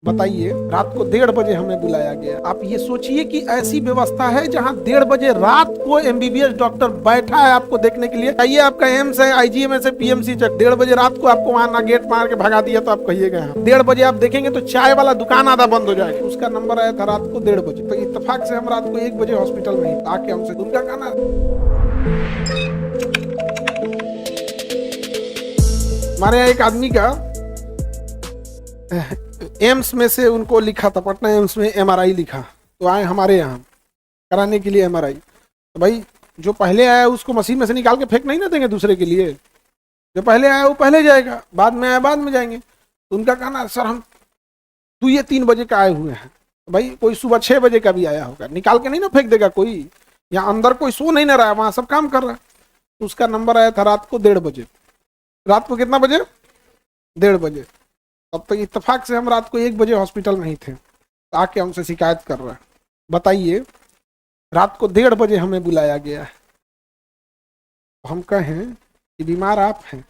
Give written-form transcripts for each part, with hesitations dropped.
बताइए, रात को 1:30 बजे हमें बुलाया गया। आप ये सोचिए कि ऐसी व्यवस्था है जहां 1:30 बजे रात को एमबीबीएस डॉक्टर बैठा है आपको देखने के लिए। चाहिए आपका एम्स है, आईजीएमएस है, पीएमसी चक, 1:30 बजे रात को आपको वहां ना गेट मार के भगा दिया तो आप कहिएगा। 1:30 बजे आप देखेंगे तो चाय वाला दुकान आधा बंद हो जाएगा। उसका नंबर आया था रात को 1:30 बजे, तो इत्तेफाक से हम रात को 1 बजे हॉस्पिटल में आके हमसे उनका कहना हमारे यहाँ एक आदमी का एम्स में से उनको लिखा था, पटना एम्स में एमआरआई लिखा, तो आए हमारे यहाँ कराने के लिए एमआरआई। तो भाई जो पहले आया उसको मशीन में से निकाल के फेंक नहीं ना देंगे दूसरे के लिए। जो पहले आया वो पहले जाएगा, बाद में आया बाद में जाएंगे। तो उनका कहना सर हम 2 या 3 बजे का आए हुए हैं। भाई कोई सुबह 6 बजे का भी आया होगा, निकाल के नहीं ना फेंक देगा कोई। यहाँ अंदर कोई सो नहीं ना रहा है, वहाँ सब काम कर रहा है। तो उसका नंबर आया था रात को 1:30 बजे। रात को कितना बजे? 1:30 बजे। अब तो इत्तेफाक से हम रात को 1 बजे हॉस्पिटल में ही थे, आके हमसे शिकायत कर रहा है। बताइए, रात को 1:30 बजे हमें बुलाया गया है। हम कहें कि बीमार आप हैं,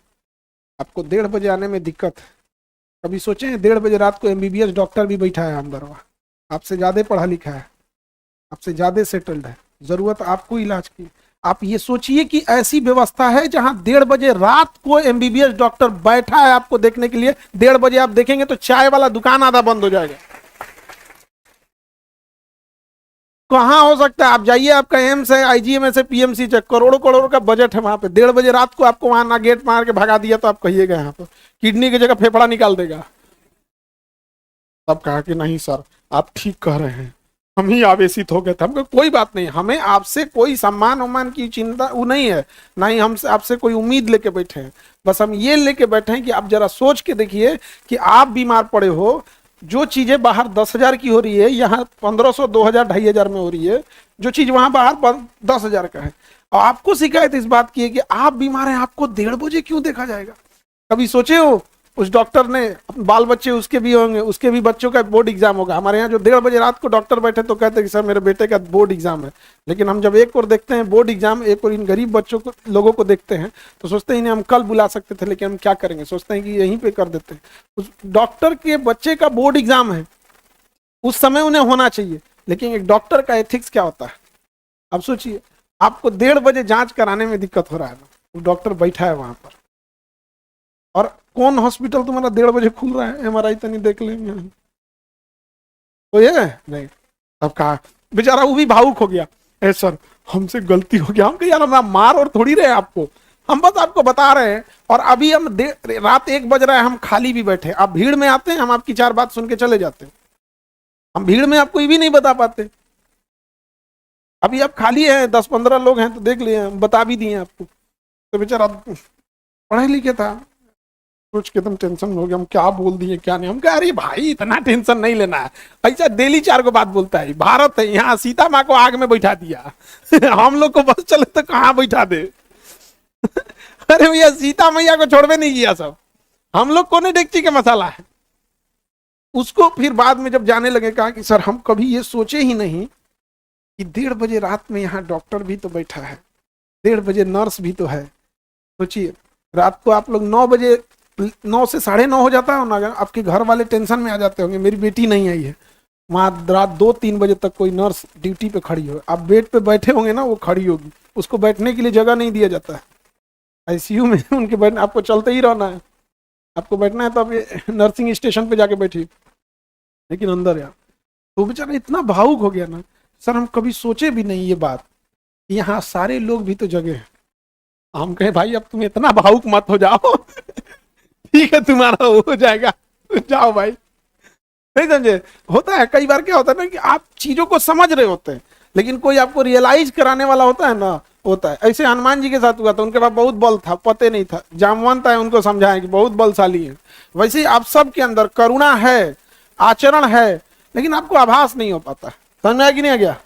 आपको 1:30 बजे आने में दिक्कत है। कभी सोचे हैं 1:30 बजे रात को एमबीबीएस डॉक्टर भी बैठा है अंदर, वहाँ आपसे ज़्यादा पढ़ा लिखा है, आपसे ज़्यादा सेटल्ड है, ज़रूरत आपको इलाज की। आप ये सोचिए कि ऐसी व्यवस्था है जहां 1:30 बजे रात को एमबीबीएस डॉक्टर बैठा है आपको देखने के लिए। 1:30 बजे आप देखेंगे तो चाय वाला दुकान आधा बंद हो जाएगा। कहां हो सकता है? आप जाइए, आपका एम्स है, आईजीएमएस है, पीएमसी चक, करोड़ों करोड़ों का बजट है वहां पे। 1:30 बजे रात को आपको वहां ना गेट मार के भगा दिया तो आप कहिएगा यहाँ पर किडनी की जगह फेफड़ा निकाल देगा। तब कहा कि नहीं सर आप ठीक कह रहे हैं, हम ही आवेशित हो गए थे। हमको कोई बात नहीं, हमें आपसे कोई सम्मान उम्मान की चिंता वो नहीं है, ना ही हम आपसे कोई उम्मीद लेके बैठे हैं। बस हम ये लेके बैठे हैं कि आप जरा सोच के देखिए कि आप बीमार पड़े हो, जो चीजें बाहर 10,000 की हो रही है यहाँ 1500, 2000, 2500 में हो रही है, जो चीज वहां बाहर 10,000 का है। और आपको शिकायत इस बात की है कि आप बीमार हैं, आपको 1:30 बजे क्यों देखा जाएगा? कभी सोचे हो उस डॉक्टर ने बाल बच्चे उसके भी होंगे, उसके भी बच्चों का बोर्ड एग्जाम होगा। हमारे यहाँ जो 1:30 बजे रात को डॉक्टर बैठे तो कहते हैं कि सर मेरे बेटे का बोर्ड एग्जाम है। लेकिन हम जब एक और देखते हैं बोर्ड एग्जाम, एक और इन गरीब बच्चों को लोगों को देखते हैं तो सोचते हैं इन्हें हम कल बुला सकते थे, लेकिन हम क्या करेंगे, सोचते हैं कि यहीं पे कर देते हैं। उस डॉक्टर के बच्चे का बोर्ड एग्जाम है, उस समय उन्हें होना चाहिए, लेकिन एक डॉक्टर का एथिक्स क्या होता है? अब सोचिए, आपको 1:30 बजे जांच कराने में दिक्कत हो रहा है ना, डॉक्टर बैठा है वहां पर। और कौन हॉस्पिटल तुम्हारा 1:30 बजे खुल रहा है? एमआरआई तो नहीं देख लेंगे तो ये नहीं। अब कहा बेचारा वो भी भावुक हो गया, ए सर हमसे गलती हो गया। हम कह यार हम मार और थोड़ी रहे आपको, हम बस आपको बता रहे हैं। और अभी हम रात 1 बज रहा है, हम खाली भी बैठे, आप भीड़ में आते हैं, हम आपकी 4 बात सुन के चले जाते हैं। हम भीड़ में आपको ये भी नहीं बता पाते। अभी आप खाली हैं, 10-15 लोग हैं तो देख लिए, हम बता भी दिए आपको। तो बेचारा पढ़े लिखे था, सोच के एकदम टेंशन हो गया, हम क्या बोल दिए क्या नहीं। हम कह अरे भाई इतना टेंशन नहीं लेना है, ऐसा डेली 4 को बात बोलता है। भारत है, यहाँ सीता माँ को आग में बैठा दिया हम लोग को बस चले तो कहाँ बैठा दे अरे भैया सीता मैया को छोड़वे नहीं किया सब, हम लोग कोने डेगची के मसाला है। उसको फिर बाद में जब जाने लगे कहा कि सर हम कभी ये सोचे ही नहीं कि 1:30 बजे रात में यहाँ डॉक्टर भी तो बैठा है, 1:30 बजे नर्स भी तो है। सोचिए रात को आप लोग 9 बजे, 9 से 9:30 हो जाता है ना, आपके घर वाले टेंशन में आ जाते होंगे मेरी बेटी नहीं आई है। वहाँ रात 2-3 बजे तक कोई नर्स ड्यूटी पे खड़ी हो, आप बेड पे बैठे होंगे ना, वो खड़ी होगी, उसको बैठने के लिए जगह नहीं दिया जाता है आईसीयू में उनके बैठने, आपको चलते ही रहना है, आपको बैठना है तो आप नर्सिंग स्टेशन पे जाके बैठिए, लेकिन अंदर यार। तो बेचारा इतना भावुक हो गया ना, सर हम कभी सोचे भी नहीं ये बात, यहाँ सारे लोग भी तो जगह हैं। हम कहे भाई अब तुम इतना भावुक मत हो जाओ ठीक है तुम्हारा हो जाएगा, जाओ भाई। नहीं समझे? होता है कई बार क्या होता है ना कि आप चीजों को समझ रहे होते हैं, लेकिन कोई आपको रियलाइज कराने वाला होता है ना, होता है। ऐसे हनुमान जी के साथ हुआ था, उनके पास बहुत बल था, पते नहीं था, जामवंत है उनको समझाएं कि बहुत बलशाली है। वैसे ही आप सबके अंदर करुणा है, आचरण है, लेकिन आपको आभास नहीं हो पाता। समझ में आया कि नहीं आ गया?